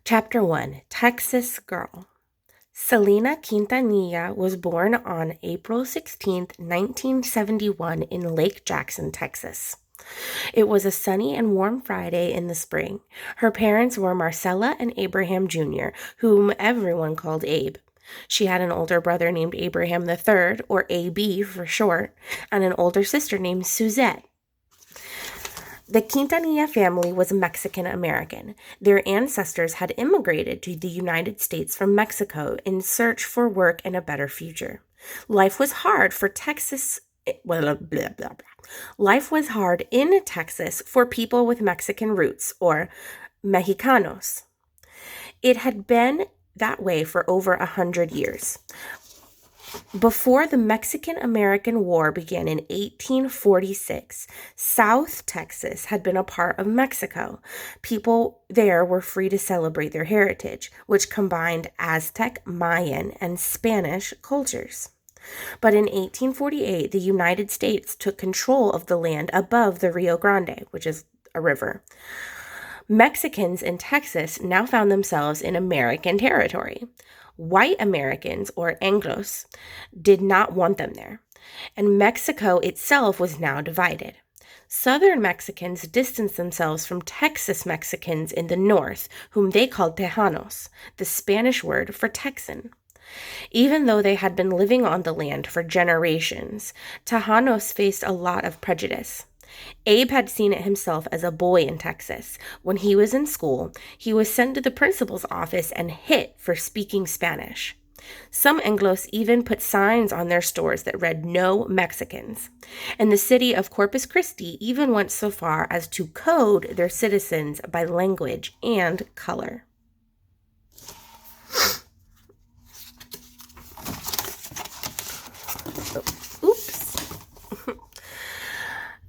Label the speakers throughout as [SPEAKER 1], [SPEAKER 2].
[SPEAKER 1] Chapter 1, Texas Girl. Selena Quintanilla was born on April 16, 1971 in Lake Jackson, Texas. It was a sunny and warm Friday in the spring. Her parents were Marcella and Abraham Jr., whom everyone called Abe. She had an older brother named Abraham III, or AB for short, and an older sister named Suzette. The Quintanilla family was Mexican American. Their ancestors had immigrated to the United States from Mexico in search for work and a better future. Life was hard for Texas. Life was hard in Texas for people with Mexican roots, or Mexicanos. It had been that way for over 100 years. Before the Mexican-American War began in 1846, South Texas had been a part of Mexico. People there were free to celebrate their heritage, which combined Aztec, Mayan, and Spanish cultures. But in 1848, the United States took control of the land above the Rio Grande, which is a river. Mexicans in Texas now found themselves in American territory. White Americans, or Anglos, did not want them there, and Mexico itself was now divided. Southern Mexicans distanced themselves from Texas Mexicans in the north, whom they called Tejanos, the Spanish word for Texan. Even though they had been living on the land for generations, Tejanos faced a lot of prejudice. Abe had seen it himself as a boy in Texas. When he was in school, he was sent to the principal's office and hit for speaking Spanish. Some Anglos even put signs on their stores that read "No Mexicans." And the city of Corpus Christi even went so far as to code their citizens by language and color.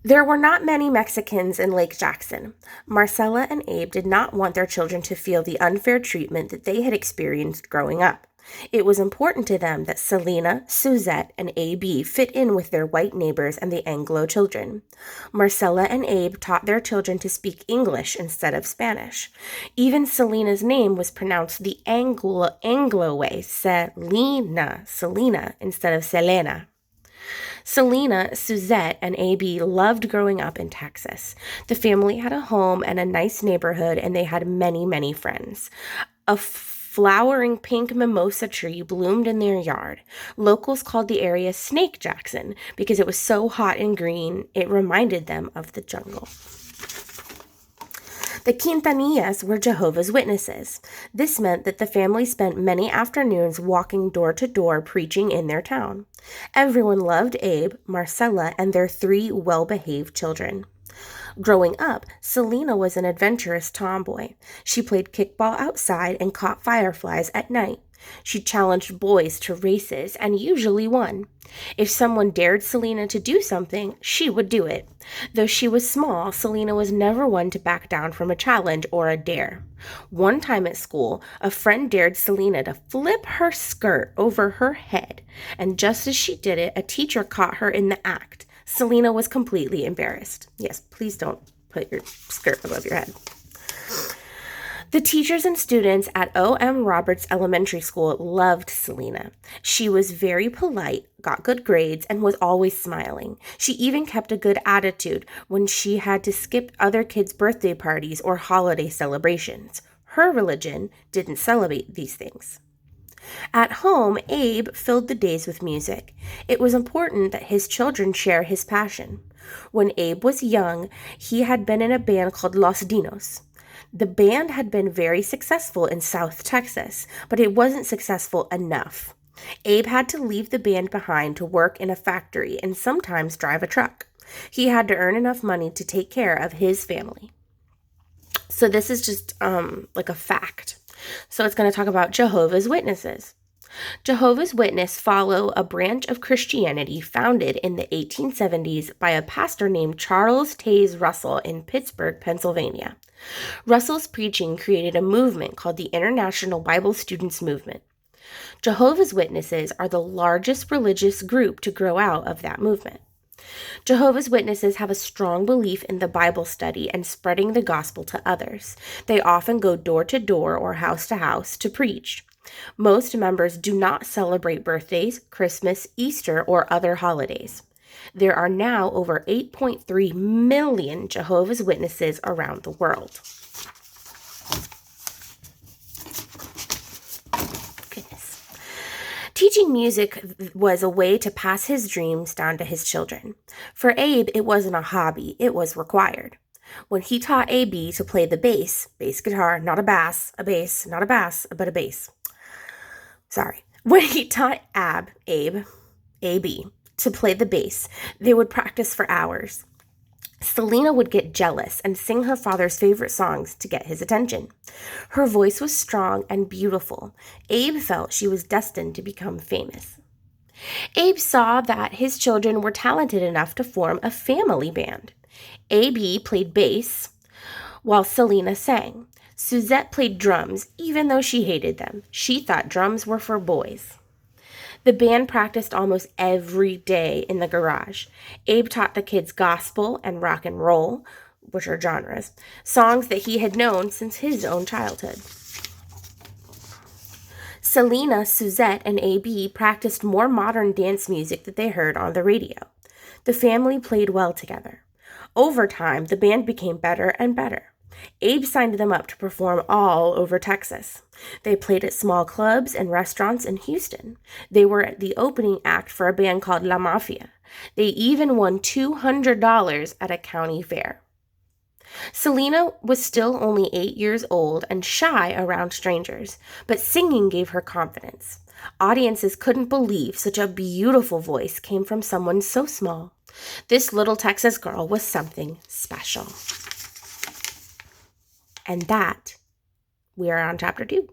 [SPEAKER 1] There were not many Mexicans in Lake Jackson. Marcella and Abe did not want their children to feel the unfair treatment that they had experienced growing up. It was important to them that Selena, Suzette, and AB fit in with their white neighbors and the Anglo children. Marcella and Abe taught their children to speak English instead of Spanish. Even Selena's name was pronounced the Anglo way, Selena, instead of Selena. Selena, Suzette, and AB loved growing up in Texas. The family had a home and a nice neighborhood, and they had many, many friends. A flowering pink mimosa tree bloomed in their yard. Locals called the area Snake Jackson because it was so hot and green, it reminded them of the jungle. The Quintanillas were Jehovah's Witnesses. This meant that the family spent many afternoons walking door to door preaching in their town. Everyone loved Abe, Marcella, and their 3 well-behaved children. Growing up, Selena was an adventurous tomboy. She played kickball outside and caught fireflies at night. She challenged boys to races and usually won. If someone dared Selena to do something, she would do it. Though she was small, Selena was never one to back down from a challenge or a dare. One time at school, a friend dared Selena to flip her skirt over her head, and just as she did it, a teacher caught her in the act. Selena was completely embarrassed. Yes, please don't put your skirt above your head. The teachers and students at O.M. Roberts Elementary School loved Selena. She was very polite, got good grades, and was always smiling. She even kept a good attitude when she had to skip other kids' birthday parties or holiday celebrations. Her religion didn't celebrate these things. At home, Abe filled the days with music. It was important that his children share his passion. When Abe was young, he had been in a band called Los Dinos. The band had been very successful in South Texas, but it wasn't successful enough. Abe had to leave the band behind to work in a factory and sometimes drive a truck. He had to earn enough money to take care of his family. So this is just like a fact. So it's going to talk about Jehovah's Witnesses. Jehovah's Witnesses follow a branch of Christianity founded in the 1870s by a pastor named Charles Taze Russell in Pittsburgh, Pennsylvania. Russell's preaching created a movement called the International Bible Students Movement. Jehovah's Witnesses are the largest religious group to grow out of that movement. Jehovah's Witnesses have a strong belief in the Bible study and spreading the gospel to others. They often go door to door or house to house to preach. Most members do not celebrate birthdays, Christmas, Easter, or other holidays. There are now over 8.3 million Jehovah's Witnesses around the world. Goodness. Teaching music was a way to pass his dreams down to his children. For Abe, it wasn't a hobby, it was required. When he taught AB to play the bass guitar, not a bass, not a bass, but a bass. When he taught AB, to play the bass, they would practice for hours. Selena would get jealous and sing her father's favorite songs to get his attention. Her voice was strong and beautiful. Abe felt she was destined to become famous. Abe saw that his children were talented enough to form a family band. AB played bass while Selena sang. Suzette played drums, even though she hated them. She thought drums were for boys. The band practiced almost every day in the garage. Abe taught the kids gospel and rock and roll, which are genres, songs that he had known since his own childhood. Selena, Suzette, and AB practiced more modern dance music that they heard on the radio. The family played well together. Over time, the band became better and better. Abe signed them up to perform all over Texas. They played at small clubs and restaurants in Houston. They were the opening act for a band called La Mafia. They even won $200 at a county fair. Selena was still only 8 years old and shy around strangers, but singing gave her confidence. Audiences couldn't believe such a beautiful voice came from someone so small. This little Texas girl was something special. And that, we are on chapter 2.